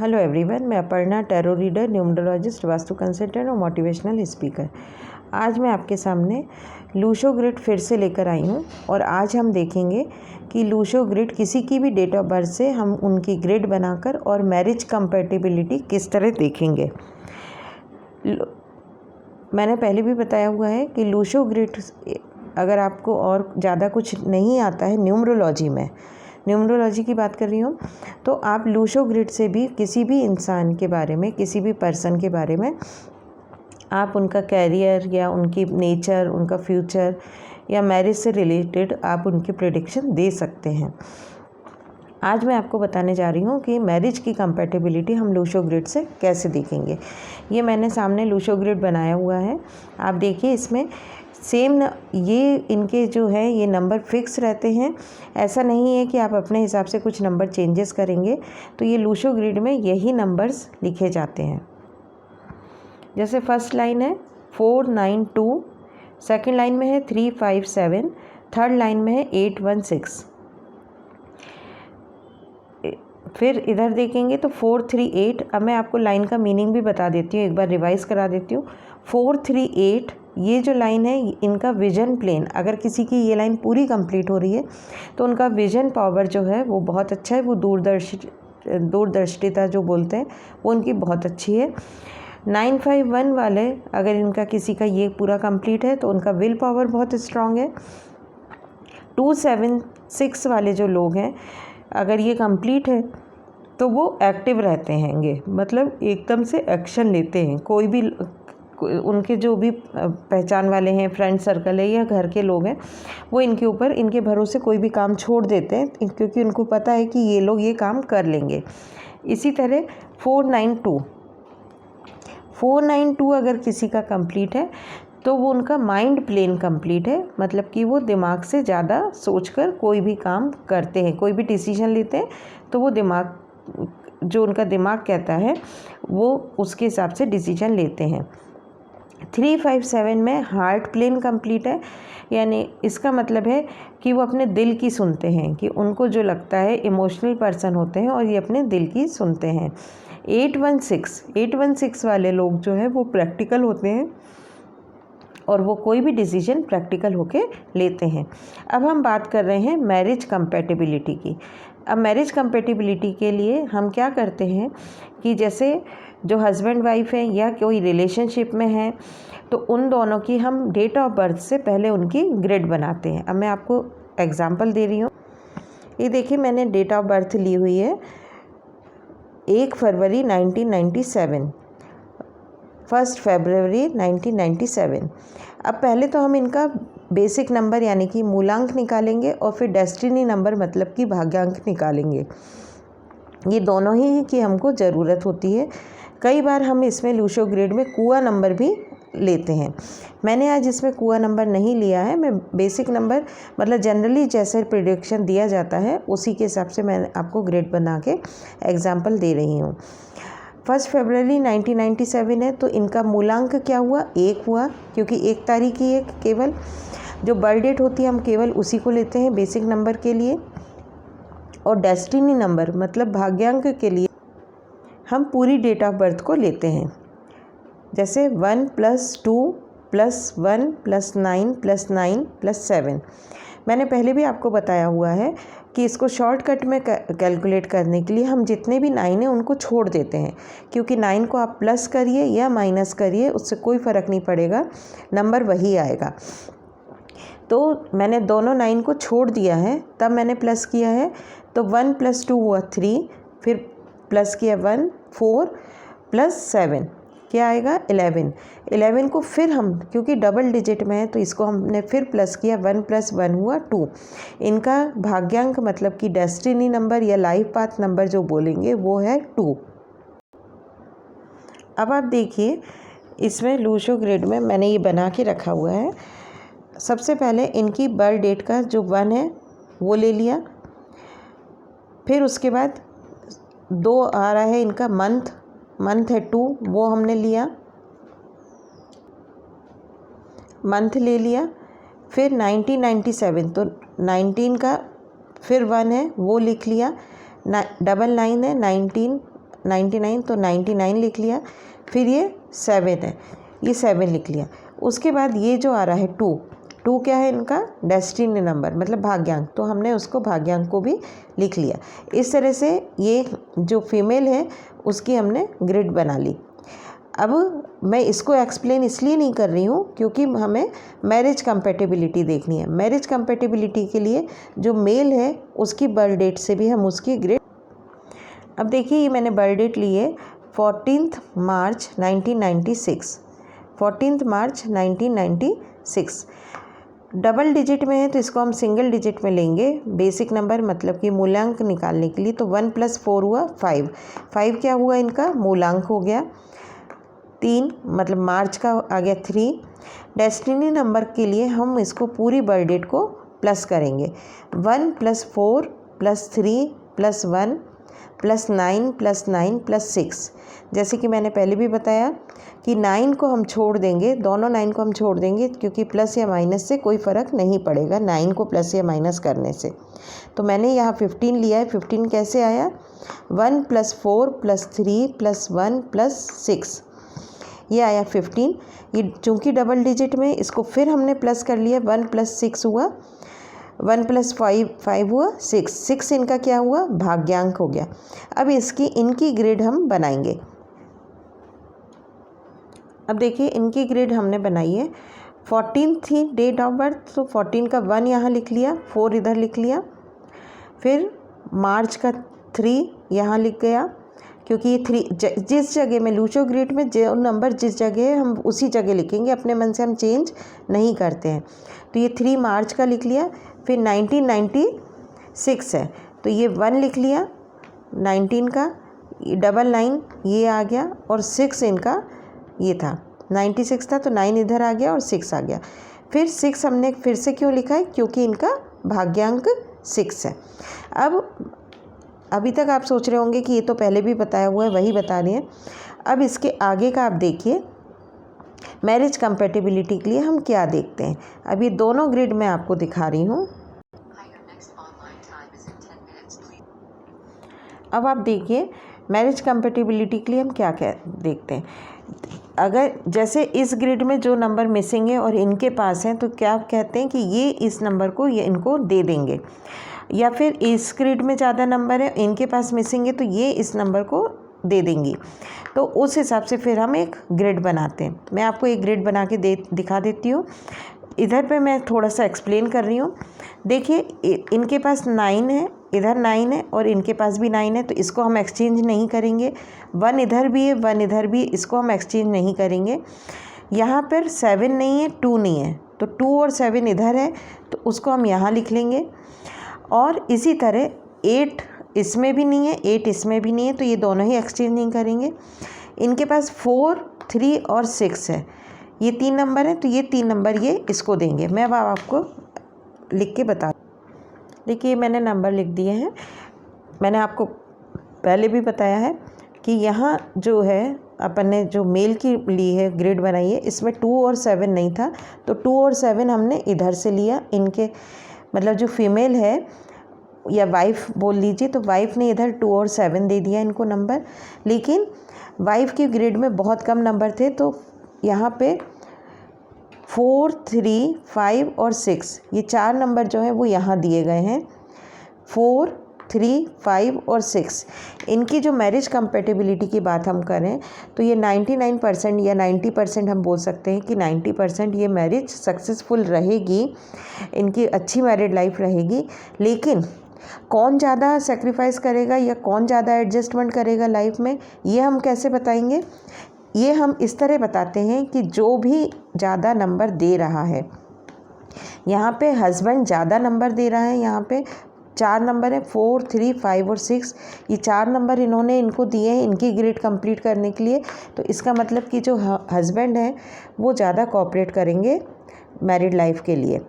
Hello everyone, मैं Aparna, tarot reader, numerologist, vastu consultant और motivational speaker. आज मैं आपके सामने लूशो ग्रिड फिर से लेकर आई हूँ और आज हम देखेंगे कि लूशो ग्रिड किसी की भी डेट ऑफ बर्थ से हम उनकी ग्रिड बनाकर और मैरिज कंपैटिबिलिटी किस तरह देखेंगे। मैंने पहले भी बताया हुआ है कि लूशो ग्रिड, अगर आपको और ज़्यादा कुछ नहीं आता है न्यूमरोलॉजी की बात कर रही हूँ, तो आप लूशो ग्रिड से भी किसी भी इंसान के बारे में, किसी भी पर्सन के बारे में आप उनका कैरियर या उनकी नेचर, उनका फ्यूचर या मैरिज से रिलेटेड आप उनकी प्रेडिक्शन दे सकते हैं। आज मैं आपको बताने जा रही हूँ कि मैरिज की कंपैटिबिलिटी हम लूशो ग्रिड से कैसे देखेंगे। ये मैंने सामने लूशो ग्रिड बनाया हुआ है, आप देखिए। इसमें सेम ये इनके जो है ये नंबर फिक्स रहते हैं। ऐसा नहीं है कि आप अपने हिसाब से कुछ नंबर चेंजेस करेंगे। तो ये लूशो ग्रिड में यही नंबर्स लिखे जाते हैं। जैसे फर्स्ट लाइन है 492, सेकंड लाइन में है 357, थर्ड लाइन में है 816। फिर इधर देखेंगे तो 438। अब मैं आपको लाइन का मीनिंग भी बता देती हूँ, एक बार रिवाइज करा देती हूँ। 438 ये जो लाइन है, इनका विजन प्लेन, अगर किसी की ये लाइन पूरी कंप्लीट हो रही है तो उनका विजन पावर जो है वो बहुत अच्छा है। वो दूरदर्शिता जो बोलते हैं वो उनकी बहुत अच्छी है। 951 वाले, अगर इनका किसी का ये पूरा कंप्लीट है तो उनका विल पावर बहुत स्ट्रांग है। 276 वाले जो लोग हैं, अगर ये कंप्लीट है तो वो एक्टिव रहते हैंगे, मतलब एकदम से एक्शन लेते हैं। कोई भी उनके जो भी पहचान वाले हैं, फ्रेंड सर्कल है या घर के लोग हैं, वो इनके ऊपर, इनके भरोसे कोई भी काम छोड़ देते हैं, क्योंकि उनको पता है कि ये लोग ये काम कर लेंगे। इसी तरह 492 अगर किसी का कंप्लीट है तो वो उनका माइंड प्लेन कंप्लीट है, मतलब कि वो दिमाग से ज़्यादा सोचकर कोई भी काम करते हैं, कोई भी डिसीजन लेते हैं तो वो दिमाग, जो उनका दिमाग कहता है वो उसके हिसाब से डिसीजन लेते हैं। 357 में हार्ट प्लेन कंप्लीट है, यानी इसका मतलब है कि वो अपने दिल की सुनते हैं, कि उनको जो लगता है, इमोशनल पर्सन होते हैं और ये अपने दिल की सुनते हैं। 816 वाले लोग जो है वो प्रैक्टिकल होते हैं और वो कोई भी डिसीजन प्रैक्टिकल होके लेते हैं। अब हम बात कर रहे हैं मैरिज कंपैटिबिलिटी की। अब मैरिज कंपैटिबिलिटी के लिए हम क्या करते हैं कि जैसे जो हस्बैंड वाइफ है या कोई रिलेशनशिप में है, तो उन दोनों की हम डेट ऑफ बर्थ से पहले उनकी ग्रिड बनाते हैं। अब मैं आपको एग्जांपल दे रही हूँ। ये देखिए, मैंने डेट ऑफ बर्थ ली हुई है 1 फरवरी 1997, 1 फरवरी 1997। अब पहले तो हम इनका बेसिक नंबर यानी कि मूलांक निकालेंगे और फिर डेस्टिनी नंबर मतलब कि भाग्यांक निकालेंगे। ये दोनों ही की हमको ज़रूरत होती है। कई बार हम इसमें लूशो ग्रिड में कुआ नंबर भी लेते हैं। मैंने आज इसमें कुआ नंबर नहीं लिया है, मैं बेसिक नंबर, मतलब जनरली जैसे प्रेडिक्शन दिया जाता है उसी के हिसाब से मैं आपको ग्रिड बना के एग्जाम्पल दे रही हूँ। 1 फरवरी 1997 है तो इनका मूलांक क्या हुआ? 1 हुआ, क्योंकि 1 तारीख ही है केवल। जो बर्थ डेट होती है हम केवल उसी को लेते हैं बेसिक नंबर के लिए। और डेस्टिनी नंबर मतलब भाग्यांक के लिए हम पूरी डेट ऑफ बर्थ को लेते हैं। जैसे 1 + 2 + 1 + 9 + 9 + 7। मैंने पहले भी आपको बताया हुआ है कि इसको शॉर्टकट में कैलकुलेट करने के लिए हम जितने भी 9 हैं उनको छोड़ देते हैं, क्योंकि 9 को आप प्लस करिए या माइनस करिए उससे कोई फ़र्क नहीं पड़ेगा, नंबर वही आएगा। तो मैंने दोनों 9 को छोड़ दिया है, तब मैंने प्लस किया है। तो 1 + 2 हुआ 3, फिर प्लस किया 1, 4 + 7 क्या आएगा? 11। 11 को फिर हम, क्योंकि डबल डिजिट में है तो इसको हमने फिर प्लस किया, 1 + 1 हुआ 2। इनका भाग्यांक मतलब कि डेस्टिनी नंबर या लाइफ पाथ नंबर जो बोलेंगे वो है 2। अब आप देखिए, इसमें लूशो ग्रिड में मैंने ये बना के रखा हुआ है। सबसे पहले इनकी बर्थ डेट का जो 1 है वो ले लिया, फिर उसके बाद 2 आ रहा है इनका मंथ है 2, वो हमने लिया, मंथ ले लिया। फिर 1997 तो 19 का फिर 1 है वो लिख लिया। 99 है 19 99, तो 99 लिख लिया। फिर ये 7 है, ये 7 लिख लिया। उसके बाद ये जो आ रहा है 2 क्या है इनका? डेस्टिनी नंबर, मतलब भाग्यांक, तो हमने उसको भाग्यांक को भी लिख लिया। इस तरह से ये जो फीमेल है उसकी हमने ग्रिड बना ली। अब मैं इसको एक्सप्लेन इसलिए नहीं कर रही हूँ क्योंकि हमें मैरिज कंपैटिबिलिटी देखनी है। मैरिज कंपैटिबिलिटी के लिए जो मेल है उसकी बर्थ डेट से भी हम उसकी ग्रिड। अब देखिए ये मैंने बर्थ डेट ली है 14 मार्च 1996, 14 मार्च 1996। डबल डिजिट में है तो इसको हम सिंगल डिजिट में लेंगे, बेसिक नंबर मतलब कि मूलांक निकालने के लिए। तो 1 + 4 हुआ 5, 5 क्या हुआ इनका? मूलांक हो गया। 3 मतलब मार्च का आ गया 3। डेस्टिनी नंबर के लिए हम इसको पूरी बर्थ डेट को प्लस करेंगे। 1 + 4 + 3 + 1 + 9 + 9 + 6। जैसे कि मैंने पहले भी बताया कि 9 को हम छोड़ देंगे, दोनों 9 को हम छोड़ देंगे क्योंकि प्लस या माइनस से कोई फ़र्क नहीं पड़ेगा 9 को प्लस या माइनस करने से। तो मैंने यहाँ 15 लिया है। 15 कैसे आया? 1 + 4 + 3 + 1 + 6, ये आया 15। ये चूँकि डबल डिजिट में, इसको फिर हमने प्लस कर लिया। 1 + 6 हुआ, 1 + 5 5 हुआ 6, 6 इनका क्या हुआ? भाग्यांक हो गया। अब इनकी ग्रिड हम बनाएंगे। अब देखिए इनकी ग्रिड हमने बनाई है। 14 थी डेट ऑफ बर्थ, तो 14 का 1 यहाँ लिख लिया, 4 इधर लिख लिया। फिर मार्च का 3 यहाँ लिख गया क्योंकि ये 3 जिस जगह में लूचो ग्रिड में जो नंबर जिस जगह है हम उसी जगह लिखेंगे, अपने मन से हम चेंज नहीं करते हैं। तो ये 3 मार्च का लिख लिया। फिर 1996 है तो ये 1 लिख लिया, 19 का 99 ये आ गया, और 6 इनका ये था, 96 था तो 9 इधर आ गया और 6 आ गया। फिर 6 हमने फिर से क्यों लिखा है? क्योंकि इनका भाग्यांक 6 है। अब अभी तक आप सोच रहे होंगे कि ये तो पहले भी बताया हुआ है, वही बता रहे हैं। अब इसके आगे का आप देखिए, मैरिज कंपैटिबिलिटी के लिए हम क्या देखते हैं। अब ये दोनों ग्रिड मैं आपको दिखा रही हूँ। अब आप देखिए मैरिज कंपैटिबिलिटी के लिए हम क्या क्या देखते हैं। अगर जैसे इस ग्रिड में जो नंबर मिसिंग है और इनके पास हैं तो क्या कहते हैं कि ये इस नंबर को ये इनको दे देंगे, या फिर इस ग्रिड में ज़्यादा नंबर है इनके पास मिसिंग है तो ये इस नंबर को दे देंगी। तो उस हिसाब से फिर हम एक ग्रिड बनाते हैं। मैं आपको एक ग्रिड बना के दिखा देती हूँ। इधर पे मैं थोड़ा सा एक्सप्लेन कर रही हूँ। देखिए इनके पास 9 है, इधर 9 है और इनके पास भी 9 है, तो इसको हम एक्सचेंज नहीं करेंगे। 1 इधर भी है, 1 इधर भी, इसको हम एक्सचेंज नहीं करेंगे। यहाँ पर 7 नहीं है, 2 नहीं है, तो 2 और 7 इधर है तो उसको हम यहाँ लिख लेंगे। और इसी तरह 8 इसमें भी नहीं है, 8 इसमें भी नहीं है, तो ये दोनों ही एक्सचेंज नहीं करेंगे। इनके पास 4, 3 और 6 है, ये 3 नंबर है तो ये 3 नंबर ये इसको देंगे। मैं अब आपको लिख के बता, देखिए मैंने नंबर लिख दिए हैं। मैंने आपको पहले भी बताया है कि यहाँ जो है अपन ने जो मेल की ली है ग्रिड बनाई है, इसमें 2 और 7 नहीं था, तो 2 और 7 हमने इधर से लिया। इनके मतलब जो फीमेल है या वाइफ बोल लीजिए, तो वाइफ ने इधर 2 और 7 दे दिया इनको नंबर। लेकिन वाइफ की ग्रिड में बहुत कम नंबर थे तो यहाँ पे 4, 3, 5 और 6 ये 4 नंबर जो है वो यहाँ दिए गए हैं। 4, 3, 5 और 6 इनकी जो मैरिज कंपैटिबिलिटी की बात हम करें तो ये 99% या 90% हम बोल सकते हैं कि 90% ये मैरिज सक्सेसफुल रहेगी, इनकी अच्छी मैरिड लाइफ रहेगी। लेकिन कौन ज़्यादा सेक्रीफाइस करेगा या कौन ज़्यादा एडजस्टमेंट करेगा लाइफ में, ये हम कैसे बताएंगे? ये हम इस तरह बताते हैं कि जो भी ज़्यादा नंबर दे रहा है, यहाँ पे हस्बैंड ज़्यादा नंबर दे रहा है, यहाँ पे 4 नंबर है 4, 3, 5 और 6, ये 4 नंबर इन्होंने इनको दिए हैं इनकी ग्रिड कंप्लीट करने के लिए। तो इसका मतलब कि जो हस्बैंड है वो ज़्यादा कोऑपरेट करेंगे मैरिड लाइफ के लिए,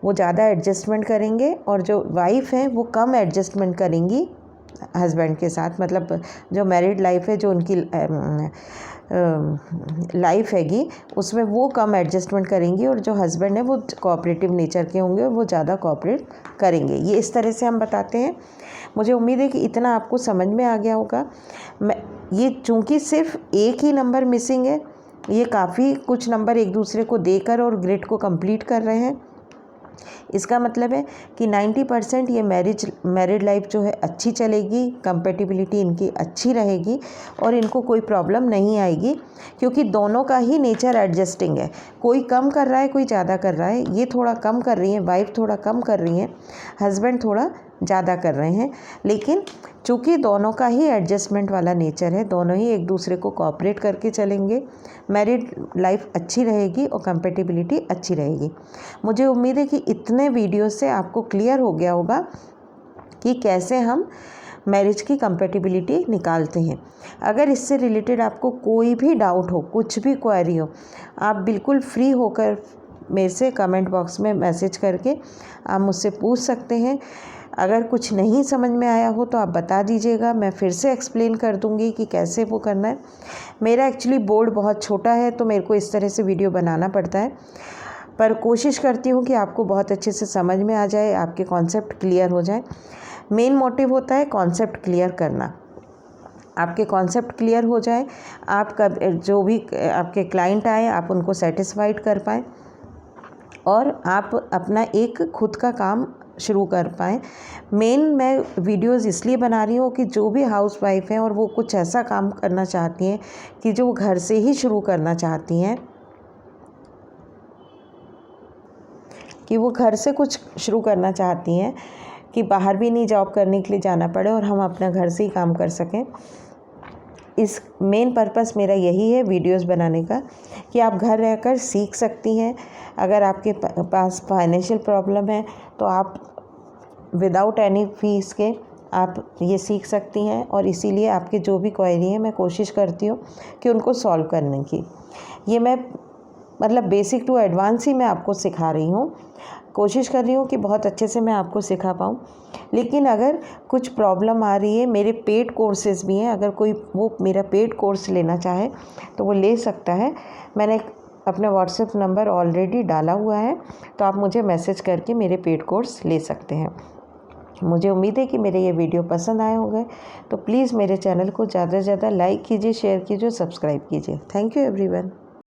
वो ज़्यादा एडजस्टमेंट करेंगे, और जो वाइफ है वो कम एडजस्टमेंट करेंगी हस्बैंड के साथ। मतलब जो मैरिड लाइफ है, जो उनकी लाइफ हैगी उसमें वो कम एडजस्टमेंट करेंगी और जो हस्बैंड है वो कोऑपरेटिव नेचर के होंगे और वो ज़्यादा कोऑपरेट करेंगे। ये इस तरह से हम बताते हैं। मुझे उम्मीद है कि इतना आपको समझ में आ गया होगा। ये चूँकि सिर्फ एक ही नंबर मिसिंग है, ये काफ़ी कुछ नंबर एक दूसरे को देकर और ग्रिड को कंप्लीट कर रहे हैं। इसका मतलब है कि 90% ये मैरिड लाइफ जो है अच्छी चलेगी, कंपेटिबिलिटी इनकी अच्छी रहेगी और इनको कोई प्रॉब्लम नहीं आएगी, क्योंकि दोनों का ही नेचर एडजस्टिंग है। कोई कम कर रहा है, कोई ज़्यादा कर रहा है। ये थोड़ा कम कर रही है, वाइफ थोड़ा कम कर रही है, हस्बैंड थोड़ा ज़्यादा कर रहे हैं, लेकिन चूँकि दोनों का ही एडजस्टमेंट वाला नेचर है, दोनों ही एक दूसरे को कोऑपरेट करके चलेंगे, मैरिड लाइफ अच्छी रहेगी और कंपेटिबिलिटी अच्छी रहेगी। मुझे उम्मीद है कि इतने वीडियो से आपको क्लियर हो गया होगा कि कैसे हम मैरिज की कंपेटिबिलिटी निकालते हैं। अगर इससे रिलेटेड आपको कोई भी डाउट हो, कुछ भी क्वेरी हो, आप बिल्कुल फ्री होकर मेरे से कमेंट बॉक्स में मैसेज करके आप मुझसे पूछ सकते हैं। अगर कुछ नहीं समझ में आया हो तो आप बता दीजिएगा, मैं फिर से एक्सप्लेन कर दूंगी कि कैसे वो करना है। मेरा एक्चुअली बोर्ड बहुत छोटा है तो मेरे को इस तरह से वीडियो बनाना पड़ता है, पर कोशिश करती हूँ कि आपको बहुत अच्छे से समझ में आ जाए, आपके कॉन्सेप्ट क्लियर हो जाए। मेन मोटिव होता है कॉन्सेप्ट क्लियर करना। आपके कॉन्सेप्ट क्लियर हो जाए, आपका जो भी आपके क्लाइंट आए आप उनको सेटिस्फाइड कर पाएँ और आप अपना एक खुद का काम शुरू कर पाएँ। मैं वीडियोज़ इसलिए बना रही हूँ कि जो भी हाउस वाइफ हैं और वो कुछ ऐसा काम करना चाहती हैं कि जो घर से ही शुरू करना चाहती हैं, कि वो घर से कुछ शुरू करना चाहती हैं कि बाहर भी नहीं जॉब करने के लिए जाना पड़े और हम अपना घर से ही काम कर सकें। इस मेन पर्पस मेरा यही है वीडियोस बनाने का कि आप घर रहकर सीख सकती हैं। अगर आपके पास फाइनेंशियल प्रॉब्लम है तो आप विदाउट एनी फीस के आप ये सीख सकती हैं और इसीलिए आपके जो भी क्वेरी हैं मैं कोशिश करती हूँ कि उनको सॉल्व करने की। ये मैं मतलब बेसिक टू एडवांस ही मैं आपको सिखा रही हूँ। कोशिश कर रही हूँ कि बहुत अच्छे से मैं आपको सिखा पाऊँ। लेकिन अगर कुछ प्रॉब्लम आ रही है, मेरे पेड कोर्सेज़ भी हैं, अगर कोई वो मेरा पेड कोर्स लेना चाहे तो वो ले सकता है। मैंने अपना व्हाट्सएप नंबर ऑलरेडी डाला हुआ है, तो आप मुझे मैसेज करके मेरे पेड कोर्स ले सकते हैं। मुझे उम्मीद है कि मेरे ये वीडियो पसंद आए होंगे, तो प्लीज़ मेरे चैनल को ज़्यादा से ज़्यादा लाइक कीजिए, शेयर कीजिए, सब्सक्राइब कीजिए। Thank you everyone.